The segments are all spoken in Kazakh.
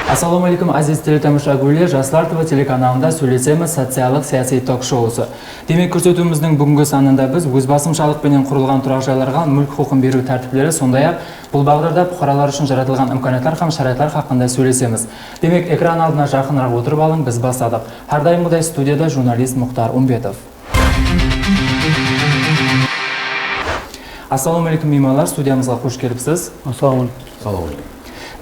Ассаламу алейкум, азиз телетамашагүйлер, Жастар ТВ телеканалында сөйлесеміз социалдық саяси ток-шоусы. Демек көрсетуіміздің бүгінгі санында біз өз басымшылықпенен құрылған тұрақ жайларға мүлік құқығын беру тәртіптері, сондай-ақ бұл бағдарда бұқаралар үшін жаратылған имканияттар һәм шарайттар хақында сөйлесеміз. Демек экран алдына жақынырақ отырып алың, біз бастадық. Әрдайымдай студияда журналист Мұхтар Умбетов. Ассаламу алейкум, меймандар, студиямызға қош келіпсіз. Ассаламу алейкум.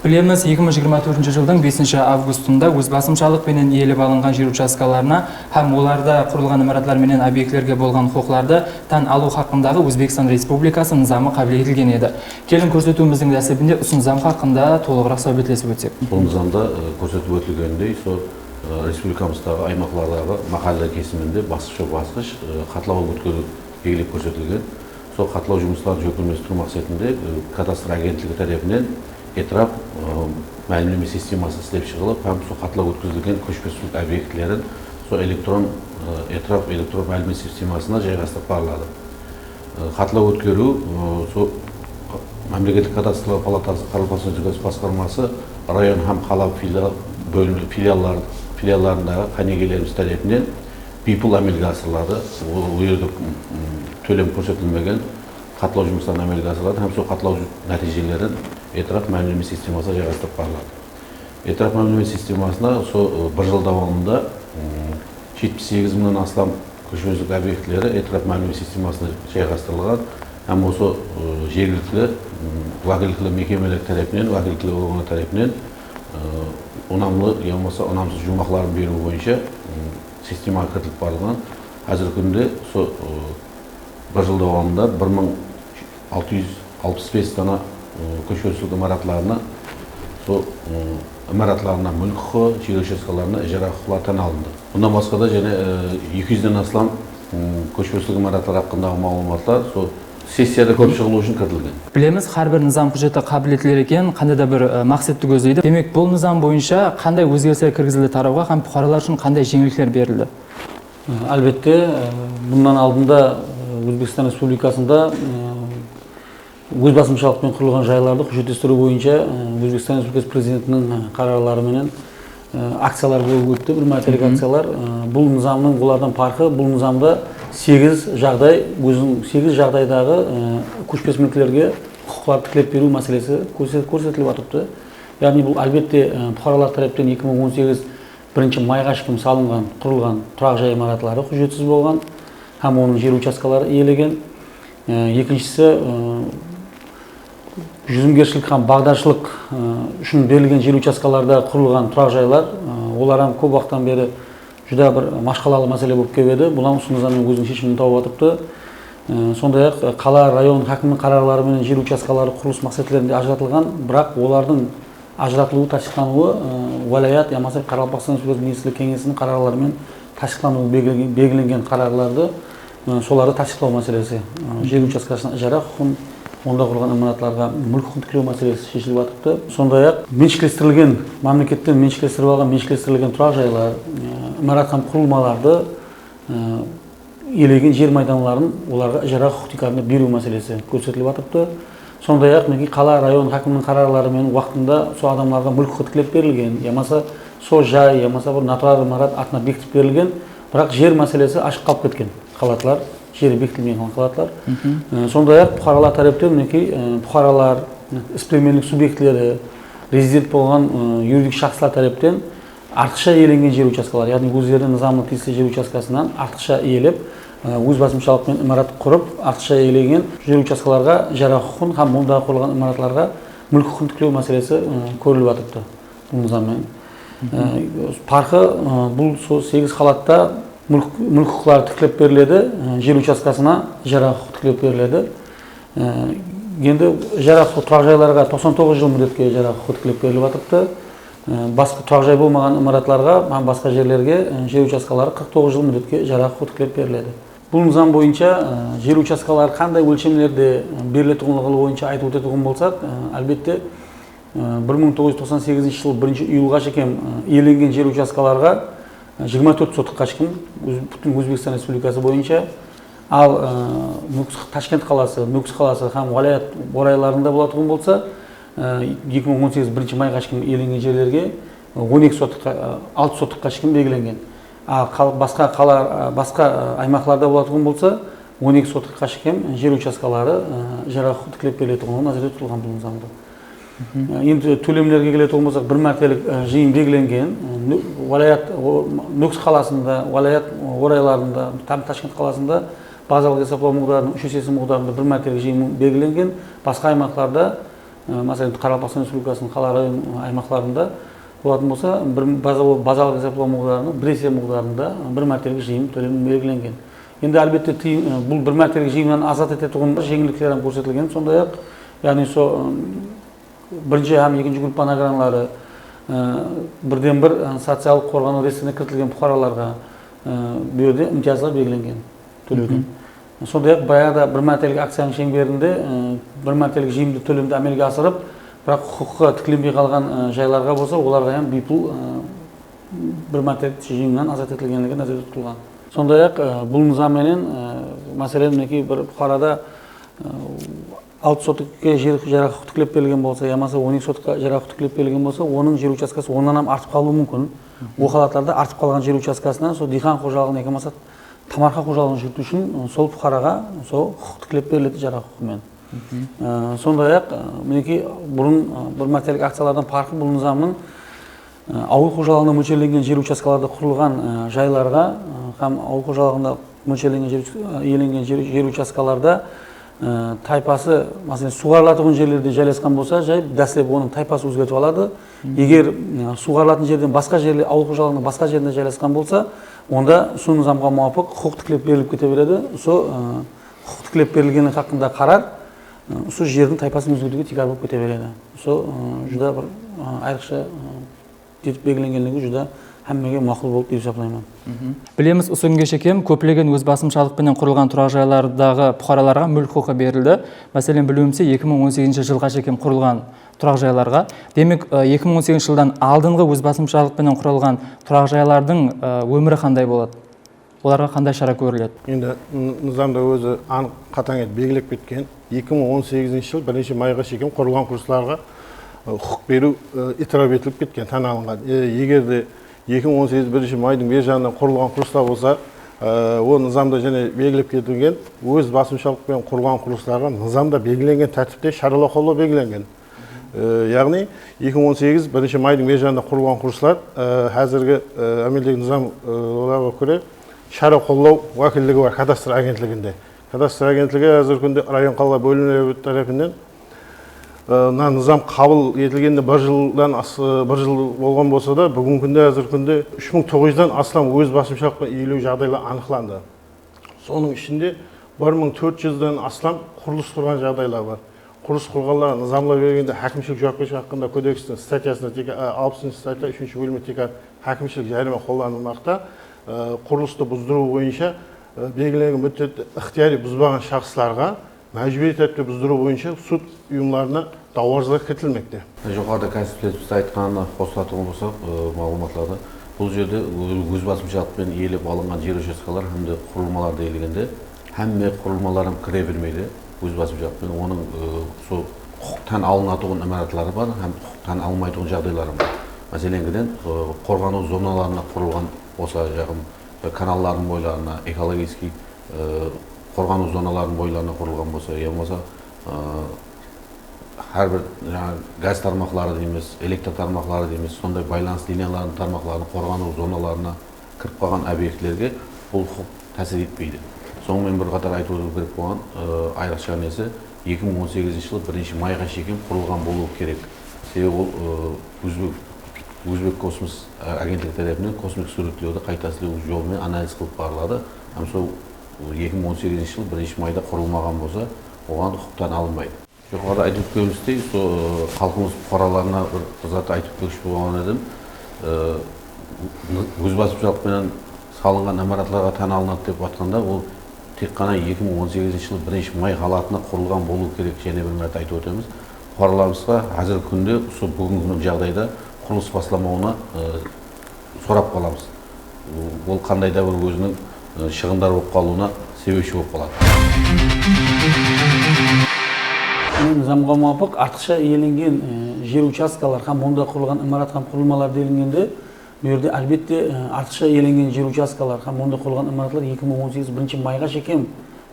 Білеміз, 2024 жылдың 5 августында өз басымшылықпенен иеліп алынған жер учаскаларына һәм оларда құрылған имараттар менен объектілерге болған құқықтарды тән алу хақындағы Өзбекстан Республикасы низамы қабыл етілген еді. Келін көрсетуіміздің тәртібінде осы низам хақында толығырақ сөйлесіп өтсек. Бұл низамда көрсетіп өтілгендей, сол республикамыздағы аймақтардағы махалла кесімінде басқыш қатлау өткізу белгілеп көрсетілген. Сол қатлау жұмыстарын жүргізу мақсатында кадастр агентлігі тарапынан этрап мәлімдеме системасы істеп шығылып, һәм сол қатлау өткізілген көшпес-сулық объектілерін сол этрап мәлімдеме системасына жайғастырып барылады. Қатлау өткеру сол мемлекеттік кадастрлар палатасы Қарақалпақстан Республикасы басқармасы район һәм қала филиалдарындағы қанегелеріміз тарапынан бейпыл әмелге асырылады. Ол жерде төлем көрсетілмеген қатлау жұмыстарын әмелге асырылады, һәм сол қатлау нәтижелерін этрап мәлімдеме системасына жайғастырып барылады. Этрап мәлімдеме системасына сол бір жыл давамында 78 мыңнан астам көшпес-сулық объектілері этрап мәлімдеме системасына жайғастырылған, һәм осы жергілікті уәкілетті мекемелер тарапынан, уәкілетті органдар тарапынан ұнамлы, болмаса ұнамсыз жұмақларын беру бойынша системаға кіртіліп барылған. Қазіргі күнде сол бір жыл давамында 1665 дана көшпес-сулық имараттарына, сол имараттарына мүлік құқы, жер учаскаларына ижара құқылары тән алынды. Бұндан басқа да және 200-ден астам көшпес-сулық имараттар хақындағы мағлұматтар сол сессияда көп шығылу үшін кіртілген. Білеміз, әрбір низам құжаты қабілеттілер екен, қандай да бір мақсатты көздейді. Демек, бұл низам бойынша қандай өзгерістер кіргізілді тарауға һәм бұқаралар үшін қандай жеңілдіктер берілді? Әлбетте, бұндан алдында Өзбекстан Республикасында өз басымшылықпен құрылған жайларды құжаттастыру бойынша Өзбекстан Республикасы президентінің қарарларыменен акциялар болып өтті, бір мәртелік акциялар. Бұл низамның олардан парқы, бұл низамда 8 жағдайдағы көшпес мүліктерге құқықтарды тікелеп беру мәселесі көрсетіліп жатыпты. Яғни бұл әлбетте бұқаралар тарапынан 2018 бірінші майға шейін салынған, құрылған тұрақ жай имараттары құжатсыз болған, һәм оның жер учаскалары иелеген. Екіншісі, жүзімгершілік һәм бағдаршылық үшін берілген жер учаскаларда құрылған тұрақ жайлар, олар көп уақыттан бері жүдә бір машқалалы мәселе болып келеді. Бұлан осы низамның өзінің шешімін тауып жатыпты. Сондай-ақ қала район хакімінің қарарларымен жер учаскалары құрылыс мақсатларында ажыратылған, бірақ олардың ажыратылуы, тасдиқталуы уәлаят, ямасы Қарақалпақстан Республикасы министрлік кеңесінің қарарларымен тасдиқталуы белгіленген қарарларды соларды тасдиқтау мәселесі, жер учаскасына ижара құқығын, онда құрылған имараттарға мүлік құқығын тікелеу мәселесі шешіліп жатыпты. Сондай-ақ меншіктестірілген, мемлекеттен меншіктестіріп алған меншіктестірілген тұрақ жайлар, имарат һәм құрылмаларды иелеген жер майданларын оларға ижара құқықтарына беру мәселесі көрсетіліп жатыпты. Сондай-ақ қала район хакімінің қарарларымен уақытында сол адамдарға мүлік құқы тікелеп берілген, ямаса сол жай, ямаса бір натурал имарат атына бекітіп берілген, бірақ жер мәселесі ашық қалып кеткен қалатлар, жері бекітілмеген қалатлар. Сондай-ақ бұқаралар тарапынан бұқаралар, іспемерлік субъектілері, резидент болған юридик шахслар тарапынан артықша иеленген жер учаскалар, яғни өздерінің низамы тиісті жер учаскасынан артықша иелеп, өз басымшылықпен имарат құрып, артықша иеленген жер учаскаларға ижара құқығын һәм ондағы құрылған имараттарға мүлік құқығын тікелеу мәселесі көріліп жатыпты бұл низаммен. Парқы бұл 8 қалатта мүлік құқықтары тікелеп беріледі, жер учаскасына ижара құқығы тікелеп беріледі. Енді ижара құқығы тұрақ жайларға 99 жыл мүддетке ижара құқығы тікелеп беріліп жатыпты. Басқа тұрақ жай болмаған имараттарға, басқа жерлерге жер учаскалары 49 жыл мүддетке ижара құқығы тікелеп беріледі. Бұл низам бойынша жер учаскалары қандай өлшемлерде берілетіндігі бойынша айтып өтетін болсақ, әлбетте 1998 жыл 1 июльға шейін иеленген жер учаскаларға 24 сотыққа шейін бүтін Өзбекстан Республикасы бойынша, ал Ташкент қаласы, Нүкіс қаласы һәм Уәлаят орайларында болатын болса, 2018 1 майға шейін иеленген жерлерге 12 сотыққа 6 сотыққа шейін белгіленген. Басқа аймақтарда болатын болса 12 сотыққа шейін жер учаскалары ижараға құқық берілетіні назарда тұтылған бұл заңда. Енді төлемлерге келетін болсақ, бір мәртелік жиын белгіленген. Нөкс қаласында, Валаят орайларында, Ташкент қаласында базалық есептеу мұғдарының, үш есесі мұғдарында бір мәртелік жиын белгіленген. Басқа аймақтарда, мәселен Қарақалпақстан Республикасының қалалары аймақтарында болатын болса, базалық есептеу мұғдарының бір есе мұғдарында бір мәртелік жиын төлемі белгіленген. Енді әлбетте бұл бір мәртелік жиыннан азат ететін жеңілдіктер көрсетілген. Сондай-ақ, яғни бірінші һәм екінші группа награнлары бірден бір социалдық қорғану реестріне кіртілген бұқараларға бұл жерде имтиязға белгіленген төлеуден. Сондай-ақ баяғыда бір мәртелік акцияның шеңберінде бір мәртелік жиынды төлемді әмелге асырып, бірақ құқыққа тікіленбей қалған жайларға болса, оларға бейпұл бір мәртелік жиыннан азат етілгенлігі назарда тұтылған. Сондай-ақ бұл нызамменен мәселен бір бұқарада 6 сотыққа жер құқық тікілеп берілген болса, ямаса 12 сотыққа жер құқық тікілеп берілген болса, оның жер учаскасы оннан артып қалуы мүмкін. Ол халаттарда артып қалған жер учаскасына сол диқан қожалығын екемаса тамарқа қожалығын жүргізу үшін сол бұқараға сол құқық тікілеп беріледі жер құқығымен. Сондай-ақ мінекей бұрын бір мәртелік акциялардан парқы бұл нызамның ауыл қожалығына мөлшерленген жер учаскаларда құрылған жайларға һәм ауыл қожалығында мөлшерленген жер учаскаларда тайпасы, мәселен, суғарылатын жерлерде жайласқан болса, жай дәстеп оның тайпасы өзгертіп алады. Егер суғарылатын жерден басқа жерлер, ауыл қожалығының басқа жерінде жайласқан болса, онда сол нызамға муафиқ құқық тікілеп беріліп кете береді. Сол құқық тікілеп берілгені хақында қарар, сол жердің тайпасын өзгертуге тикар болып кете береді. Сол жүда бір айрықша етіп белгіленгенлігі жүда әммеге мақұл болып деп есептеймін. Білеміз, ұсынге шекем көптеген өз басымшылықпенен құрылған тұрақ жайлардағы бұқараларға мүлік құқы берілді. Мәселен, білуімше 2018 жылға шекем құрылған тұрақ жайларға. Демек, 2018 жылдан алдыңғы өз басымшылықпенен құрылған тұрақ жайлардың өмірі қандай болады? Оларға қандай шара көріледі? Енді нызамда өзі анық қатаң етіп белгілеп кеткен. 2018 жыл 1 майға шекем құрылған құрылыстарға құқық беру итарап етіліп кеткен, тан алынған. Егер де 2018 1 майдың бер жағынан құрылған құрылыстар болса, ол нызамда және белгілеп кетілген, өз басымшылықпен құрылған құрылыстарға нызамда белгіленген тәртіпте шаралар қолдау белгіленген. Яғни 2018 1 майдың бер жағында құрылған құрылыстар қазіргі әмелдегі нызам оларға көре шара қолдау уәкілдігі бар кадастр агентлігінде. Кадастр агентлігі әзір күнде район қала бөлімдері тарапынан нызам қабыл етілгенде бір жыл болған болса да, бүгінгі күнде әзір күнде 3900-дан астам өз басымшылықпен иелеу жағдайлар анықталды. Соның ішінде 1400-дан астам құрылыс құрған жағдайлар бар. Құрылыс құрғанлар нызамлар бергенде әкімшілік жауапкершілік хақында кодекстің статьясында 60 статья 3 бөлімі тек әкімшілік жарima қолданылмақта. Құрылысты бұздыру бойынша белгіленген мүддетті ықтияри бұзбаған шахстарға мәжбүри тәртіпте бұздыру бойынша суд ұйымдарына дауарызға кіртілмекте. Жоғарыда конституцияда айтқанына қосылатын болсақ, мағлұматларда бұл жерде өз басымшылықпен иелеп алынған жер учаскалар hamda құрылмалар deyilgende hamma құрылмалар кіре бермейді өз басымшылықпен. Оның сол құқықтан алынатын имаратлары бар, һәм құқықтан алынмайтын жағдайлары бар. Мәселен, қорғану зоналарына құрылған болса, жағым каналлардың бойларына, экологический қорғану зоналарының бойларына құрылған болса, болмаса әрбір газ тармақлары дейміз, электр тармақлары дейміз, сондай байланыс линияларының тармақларының қорғану зоналарына кіріп қалған объектілерге бұл құқық тәсір етпейді. Сонымен бір қатар айту керек болған айрықша несі 2018 жылы 1 майға шейін құрылған болуы керек. Себебі ол Өзбек космос агентлігі тарапынан космик суреттеуді қайта істеу жолымен анализ қылып барылады. Һәм сол 2018 жылы 1 майда құрылмаған болса, оған құқықтан алынбайды. Жоғарыда айтып өткеніміздей, халқымыз бұқараларына бір зат айтып өтпекші болған едім. Өз басымшылықпен салынған имаратларға тән алынады деп жатқанда, ол тек қана 2018 жылы 1 май қаласында құрылған болу керек, және бір мәрте айтып өтеміз. Бұқараларымызға қазіргі күнде сол бүгінгі жағдайда құрылыс бастамауына сұрап қаламыз. Ол қандай да бір өзінің шығындар болып қалуына себепші болып қалады. яғни низамга муафик артыкча ээленген жер участкалар һәм монда курулган имарат һәм курулмалар делингенде, бу жерде албетте артыкча ээленген жер участкалар һәм монда курулган имаратлар 2018 1 майга чейин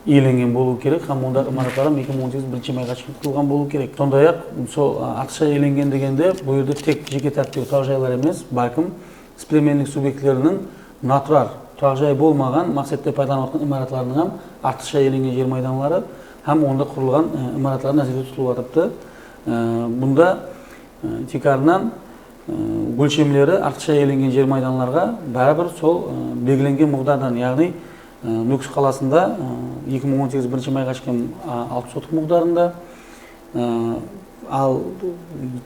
ээленген болуу керек һәм монда имараттар 2018 1 майга чейин курулган болуу керек. Сондай-ак, сол артыкча ээленген дегенде бу жерде тек жеке тартиптеги турак жайлар эмес, балким сплеменник субъектлеринин натурал турак жай болмаган максатта пайдаланып аткан имаратларынын ham артыкча ээленген жер майданлары һәм онда курулган имаратлар назарда тутулуп атыпты. Бунда тикарынан өлчөмлөрү артыкча ээленген жер майданларга барыбир сол белгиленген мугдардан, ягни Нүкс қаласында 2018 1 майга чейин 6 соток мугдарында, ал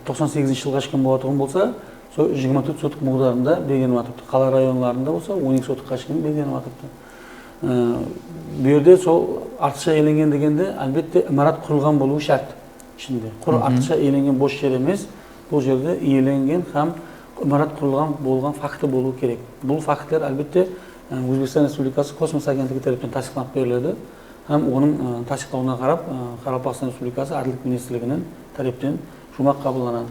98 жылга чейин боло турган болса, сол 24 соток мугдарында белгиленип атыпты. Кала районларында болса 12 сотокка чейин белгиленип атыпты. Бу жерде сол артыкча ээленген дегенде албетте имарат курулган болуу шарт. Ичинде артыкча ээленген бош жер эмес, бул жерде ээленген һәм имарат курулган болгон факты болуу керек. Бул факттер албетте Өзбекстан Республикасы космос агенттиги тараптан тасдикталып берилди һәм онун тасдиктауына карап Карабахстан Республикасы Адилет министрлигинин тараптан жумак кабылданат.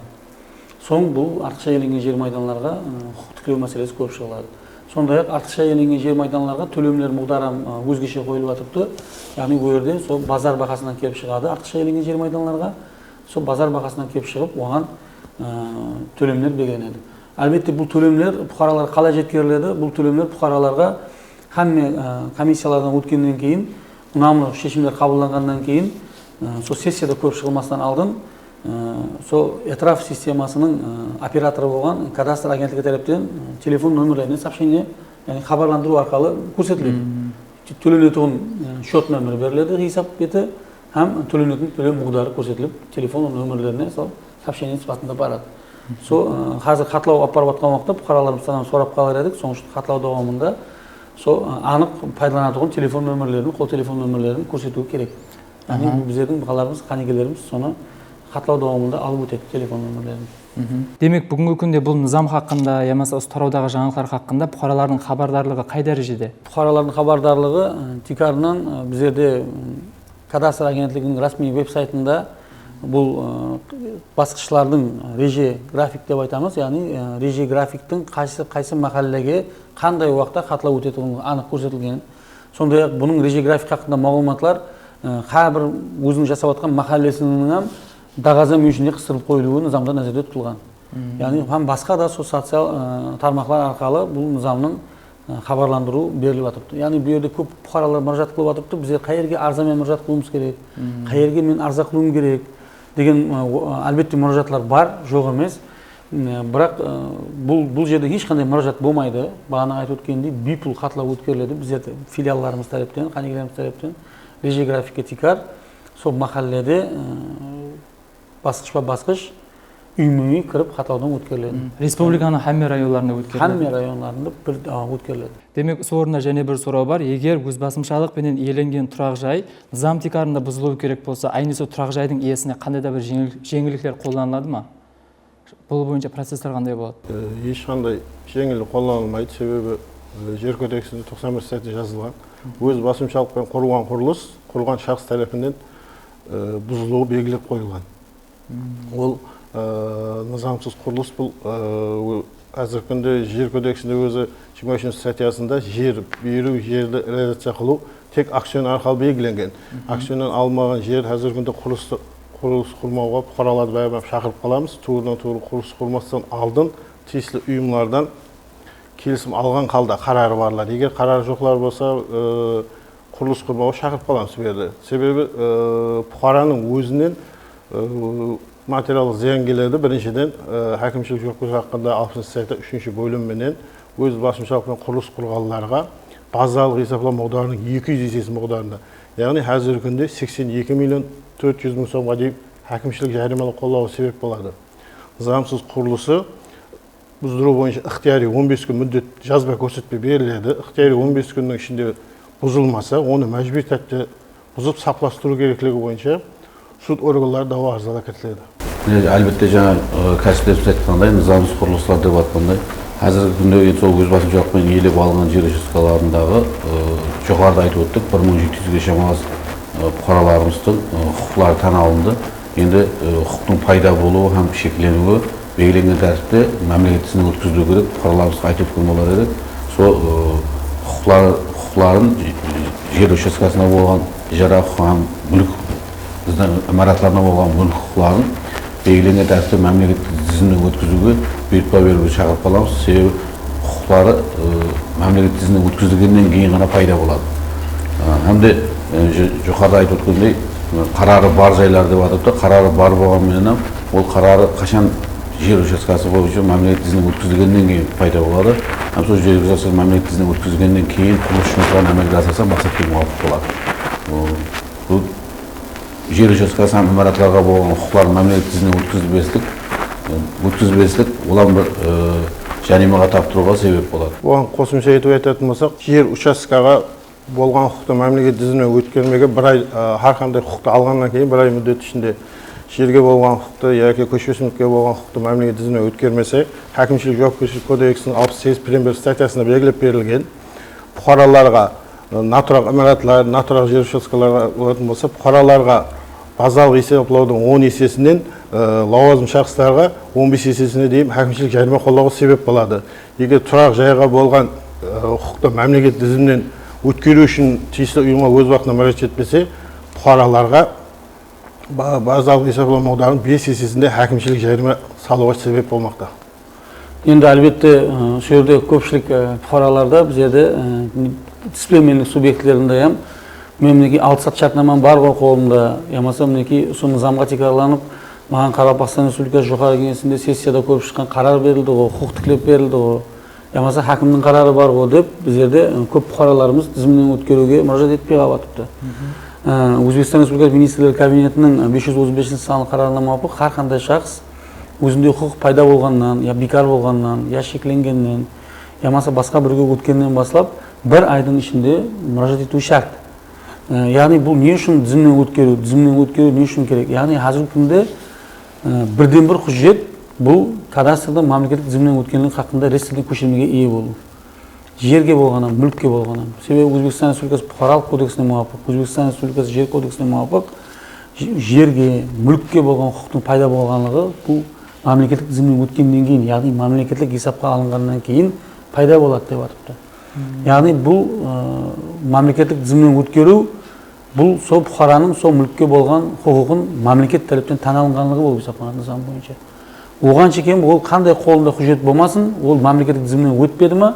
Соң бул артыкча ээленген жер майданларга хукук тиклөө маселеси көп чыгылат. Сондай-ак артыкча ээленген жер майданларга төлөмдөр мугдары өзгөчө коюлуп атыпты. Ягни бу жерде сол базар бахасынан келип чыгады артыкча ээленген жер майданларга. Сол базар бахасынан келип чыгып, оган төлөмдөр белгиленет. Албетте бул төлөмдөр фукараларга калай жеткирилет? Бул төлөмдөр фукараларга хамма комиссиялардан өткөндөн кийин, унамлуу чечимдер кабылдангандан кийин, сол сессияда көп чыгылмастан алдын, сол этрaf системасынын оператору болгон кадастр агенттиги тараптан телефон номерлерине сообщение, яғни хабарландыруу аркылуу көрсөтүлөт. Төлөнөтүн счет номери берилет, хисап бети һәм төлөнөтүн төлөм мугдары көрсөтүлүп, телефон номерлерине сол сообщение сыпатында барат. Со азыр катлоо алып барып аткан убакта фукараларыбыздан сурап калар едик. Соң катлоо давамында со анык пайдалана турган телефон номерлерин, кол телефон номерлерин көрсөтүү керек. Яғни биздердин балаларыбыз, канегелерибиз сону катлоо давамында алып өтөт телефон номерлерин. Демек, бүгүнкү күндө бул низам хакында, ямаса осы тараудагы жаңылыктар хакында фукаралардын хабардарлыгы кай дәрежеде? Фукаралардын хабардарлыгы тикарынан биздерде кадастр агенттигинин расмий веб-сайтында бул баскычтардын реже график деп айтамыз, яғни реже графиктин кайсы махаллеге кандай убакта катлоо өтөтүгүн анык көрсөтүлген. Сондай-ак бунун реже график хакында маалыматлар ар бир өзүнүн жасап аткан махаллесинин дагаза мүйүшүнө кыстырылып коюлуу низамда назарда тутулган. Яғни һәм башка да социал тармаклар аркылуу бул низамдын хабарландыруу берилип атыпты. Яғни бу жерде көп фукаралар мурожат кылып атыпты. Биз каерге арза менен мурожат кылуубуз керек, каерге мен арза кылуум керек деген албетте мурожатлар бар, жок эмес. Бирок бул жерде эч кандай мурожат болмайды. Багана айтып өткөндөй, бипул катлоо өткөрүлөдү. Биздерде филиалларыбыз тараптан, канегелерибиз тараптан реже графикке тикар сол махалледе баскычпа баскыч үймө-үй кирип катлоодон өткөрүлөт. Республиканын хамма районларында өткөрүлөт. Хамма районларында бир өткөрүлөт. Демек, сорунда жана бир суроо бар. Эгер өз басымчалык менен ээленген турак жай низам тикарында бузулуу керек болсо, айнысы турак жайдын ээсине кандай да бир жеңилдиктер колдонуладымы? Бул боюнча процесстер кандай болот? Эч кандай жеңилдик колдонулмайт, себеби жер кодексинде 91 статья жазылган. Өз басымчалык менен курулган курулуш курган шахс тарафынан бузулуу белгилеп коюлган. Ол низамсыз курулуш бул азыркы күндө жер кодексинде өзү 23 статьясында жер берүү, жерди реализация кылуу тек акцион аркылуу белгиленген. Акциондон алмаган жер азыркы күндө курулуш курмауга фукараларды баягы чакырып калабыз. Туурудан-туура курулуш курмастан алдын тиештүү уюмдардан келисим алган калда карары барлар. Эгер карары жоклар болсо курулуш курмауга чакырып калабыз бу жерде. Себеби фукаранын өзүнөн материалдык зыян келеді. Біріншіден, хакимшілік жүргізу хақында 60 статья 3 бөлім менен өз басымшылық менен құрылыс құрғанларға базалық есептеу мугдарының 200 есесі мугдарында. Яғни қазіргі күнде 82 миллион 400 мың сомға дейін хакимшілік жарымалы қолдауы себеп болады. Заңсыз құрылысы бұздыру бойынша ықтияри 15 күн мүддет жазба көрсетпе беріледі. Ықтияри 15 күннің ішінде бұзылмаса, оны мәжбүр түрде бұзып сапластыру керектігі бойынша суд органдары дауа арызға кіргізіледі. Әлбетте жаңа кәсіпкерлеріміз айтқандай, низамсыз құрылыстар деп атқандай, қазіргі күнде сол өз басымшылықпен иелеп алынған жер учаскелеріндегі жоғарыда айтып өттік, 1700-ге шамалас фукараларымыздың құқықтары тан алынды. енді құқықтың пайда болуы һәм шекленуі белгіленген тәртіпте мемлекет тізіміне өткізілу керек. Бұқараларымызға айтып өткен болар еді. Сол құқықтарын жер учаскесіне болған ижара құқығы һәм мүлік имараттарына болған мүлік құқықтарын белгіленген тәртіпте мемлекет тізіміне өткізуге бұйрыққа беруге шақырып қаламыз. Себебі құқықтары мемлекет тізіміне өткізілгеннен кейін ғана пайда болады. Hem de yukarıda aytып өткендей қарары бар жайлар деп атыпты. Қарары бар болғанменен ол қарары қашан жер учаскесі бойынша мемлекет тізіміне өткізілгеннен кейін пайда болады. Hem сол жер учаскесі мемлекет тізіміне өткізілгеннен кейін құрылыс жұмыстарын әмелге асырса мақсатқа муафиқ болады. Бұл жер учаскесі һәм имараттарға болған құқықтарын мемлекет тізіміне өткізбестік олар бір жаримаға таптыруға себеп болады. Оған қосымша етіп айтатын болсақ, жер учаскеға болған құқықты мемлекет тізіміне өткермеге бір ай, әрқандай құқықты алғаннан кейін бір ай мүддет ішінде жерге болған құқықты яки көшпес мүлікке болған құқықты мемлекет тізіміне өткермесе, әкімшілік жауапкершілік кодексінің 68-1 статьясында белгілеп берілген бұқараларға, натуралық имараттар, натуралық жер учаскелері болатын болса, бұқараларға базалық есептеудің 10 есесінен лауазым шақстарға 15 есесіне дейін әкімшілік жарима қолдауға себеп болады. Егер тұрақ жайға болған құқықты мемлекет тізімінен өткеру үшін тиісті ұйымға өз уақытында мұраjaat етпесе, бұқараларға базалық есептеудің 5 есесінде әкімшілік жарима салуға себеп болмақта. Енді әлбетте сол жерде көпшілік бұқараларда біздерде дисциплиналық субъектілерінде мемлекет алсат шартнамам бар ғой қолымда, ямаса мінекей соны заңға текарланып, маған Қазақстан Республикасы жоғары кеңесінде сессияда көріп шыққан қарар берілді ғой, құқық тіклеп берілді ғой, ямаса хакімнің қарары бар ғой деп біздерде көп бұқараларымыз тізімнен өткеруге мұраjaat етпей қалып жатыпты. Өзбекстан Республикасы министрлер кабинетінің 535 санлы қарарына муафиқ әрқандай шахс өзінде құқық пайда болғаннан, я бекар болғаннан, я шекленгеннен, ямаса басқа бірге өткеннен бастап бір айдың ішінде мұраjaat етуі шарт. Яғни бұл не үшін тізімнен өткеру не үшін керек? Яғни қазіргі күнде бірден бір құжат бұл кадастрда мемлекеттік тізімнен өткенлік хақында ресурстық көшірмеге ие болу. Жерге болғаннан, мүлікке болғаннан. Себебі Өзбекстан Республикасы бұқаралық кодексіне муафиқ, Өзбекстан Республикасы жер кодексіне муафиқ, жерге, мүлікке болған құқықтың пайда болғанлығы бұл мемлекеттік тізімнен өткеннен кейін, яғни мемлекеттік есапқа алынғаннан кейін пайда болады деп атыпты. Яғни бұл мемлекеттік тізімнен өткеру бұл сол бұқараның сол мүлікке болған құқығын мемлекет тараптан тана алынғанлығы болып есептеледі заң бойынша. Оған шекем ол қандай қолында құжат болмасын, ол мемлекеттік тізімнен өтпеді ме,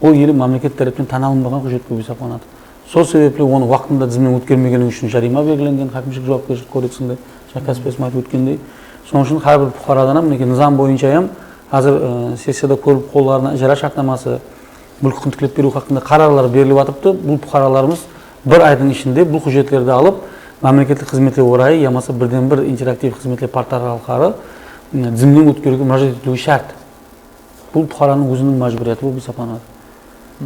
ол елі мемлекет тараптан тана алынбаған құжат болып есептеледі. Сол себепле оны уақытында тізімнен өткермегені үшін жарима белгіленген әкімшілік жауапкершілік кодексінде, кәсіпкерлік айтып өткендей. Соның үшін әрбір бұқарадан мінекей заң бойынша қазір сессияда көріп қолдарына ижара шартнамасы, мүлік құқығын тіклеп беру хақында қарарлар беріліп жатыпты. Бұл бұқараларымыз бір айдың ішінде бұл құжаттарды алып, мемлекеттік қызметке орайы, ямаса бірден бір интерактив қызметлер порталы арқылы тізімнен өткеруге мұраjaat етуі шарт. Бұл бұқараның өзінің мәжбүрияты болып есептеледі.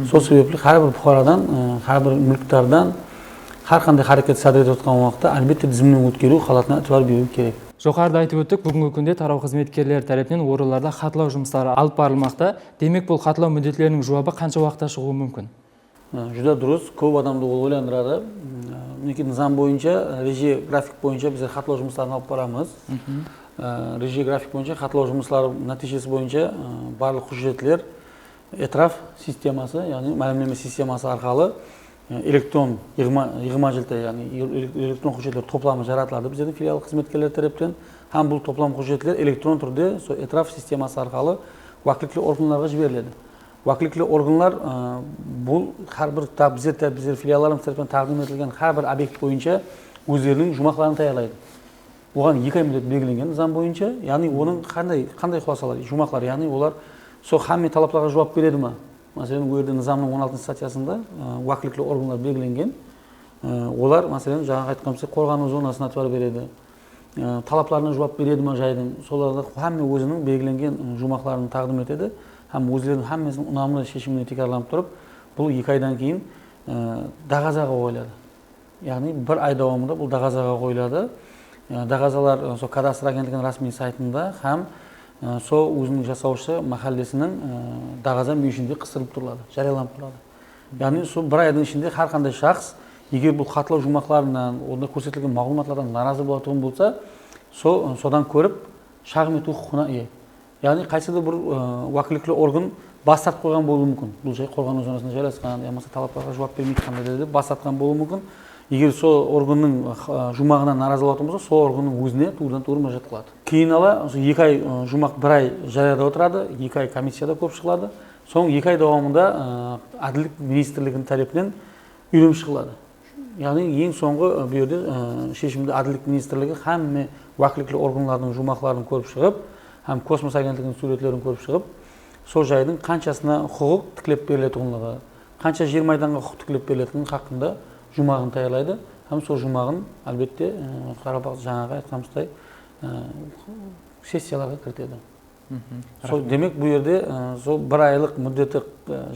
Сол себепле әрбір бұқарадан, әрбір мүліктардан әрқандай харекет садыр етіп жатқан уақытта әлбетте тізімнен өткеру халатына итибар беру керек. Жоғарыда айтып өттік, бүгінгі күнде тарау қызметкерлері тарапынан орындарда хаттау жұмыстары алып барылмақта. Демек бұл хаттау міндеттерінің жауабы қанша уақытта шығуы мүмкін? Жүзі дұрыс, көп адамды ол ойландырады. Мінекей заң бойынша, реже график бойынша біз хаттау жұмыстарын алып барамыз. Реже график бойынша хаттау жұмыстары нәтижесі бойынша барлық құжаттар этрaf системасы, яғни мәлімдеме системасы арқылы электрон yığma жылты, яғни электрон құжаттар топламы жаратылады біздердің филиал қызметкерлер тараптан. Һәм бұл топлам құжаттар электрон түрде этрaf системасы арқылы уәкілетті органдарға жіберіледі. Уәкілетті органдар бұл біздер филиалдарымыз тараптан тағdim етілген әрбір объект бойынша өздерінің жұмақларын таярлайды. Оған 2 ай міндет белгіленген заң бойынша, яғни оның қандай құласалар, жұмақлар, яғни олар сол хамми талаптарға жауап береді ме? Мәселен, ол жерде низамның 16 статьясында уәкілетті органдар белгіленген. Олар, мәселен, жаңа айтқанымыз қорғану зонасына итибар береді. Талапларына жауап береді ме жайдың? Соларда хамми өзінің белгіленген жұмақларын тағdim етеді. Һәм өздерінің хаммесінің ұнамды шешіміне текарланып тұрып, бұл 2 айдан кейін дағазаға қойылады. Яғни бір ай давамында бұл дағазаға қойылады. Дағазалар сол кадастр агенттігінің ресми сайтында һәм сол өзінің жасаушы махаллесінің дағаза мүйішінде қыстырылып тұрылады, жарияланып тұрады. Яғни сол бір айдың ішінде әрқандай шахс, егер бұл хаттау жұмақларынан, онда көрсетілген мағлұматлардан наразы болатын болса, содан көріп шағым ету құқығына ие. Яғни қайсыда бір уәкілетті орган бас тартып қойған болуы мүмкін. Бұл жай қорғану зонасында жайласқан, болмаса талаптарға жауап бермейді қандай деді бас тартқан болуы мүмкін. Егер сол органның жұмағынан наразы болатын болса, сол органның өзіне тудан тура мұражат қылады. Кейін ала 2 ай жұмақ 1 ай жарияда отырады, 2 ай комиссияда көп шығылады. Соң 2 ай давамында әділдік министрлігінің тарапынан үйлем шығылады. Яғни ең соңғы бұл жерде шешімді әділдік министрлігі һәм уәкілетті органлардың жұмақларын көріп шығып, һәм космос агенттігінің суретлерін көріп шығып, сол жайдың қаншасына құқық тікілеп берілетіндігі, қанша жер майданға құқық тікілеп берілетіндігі хақында жұмағын таярлайды, һәм сол жұмағын әлбетте жаңағы айтқанымыздай сессияларға кіртеді. Демек бұл жерде сол 1 айлық мүддеті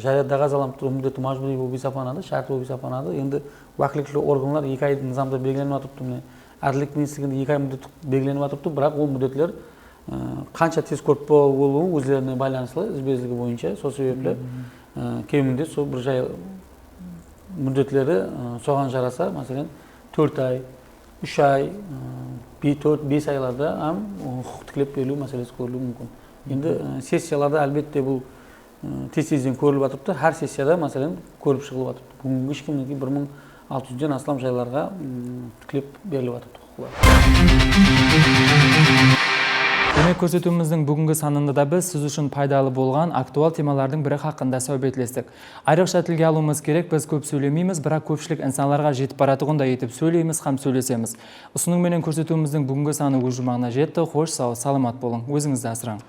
жарияда қағазаланып тұру мүддеті мәжбүри болып есептелінеді, шарт болып есептелінеді. Енді уәкілетті органдар 2 ай низамда белгіленіп жатыпты. Әділдік министрлігінде 2 ай мүддет белгіленіп жатыпты, бірақ ол мүддетлер қанша тез көріп болуы өздеріне байланысты ізбезілігі бойынша. Сол себеплі кемінде сол бір жай мүддетлері соған жараса, мәселен 4 ай, 3 ай, 4-5 айларда құқық тікілеп берілу мәселесі көрілуі мүмкін. Енді сессияларда әлбетте бұл тез-тезден көріліп жатыпты. Әр сессияда мәселен көріп шығылып жатыпты. Бүгінгі ешкімнің 1600-ден астам жайларға тікілеп беріліп жатыпты құқықлар. Демек көрсетуіміздің бүгінгі санында да біз сіз үшін пайдалы болған актуал темалардың бірі хақында сөйлеспек. Айрықша тілге алуымыз керек, біз көп сөйлемейміз, бірақ көпшілік инсанларға жетіп баратығындай етіп сөйлейміз, һәм сөйлесеміз. Ұсынуменен көрсетуіміздің бүгінгі саны өз жұмағына жетті. Хош, сау, саламат болың. Өзіңізді асырың.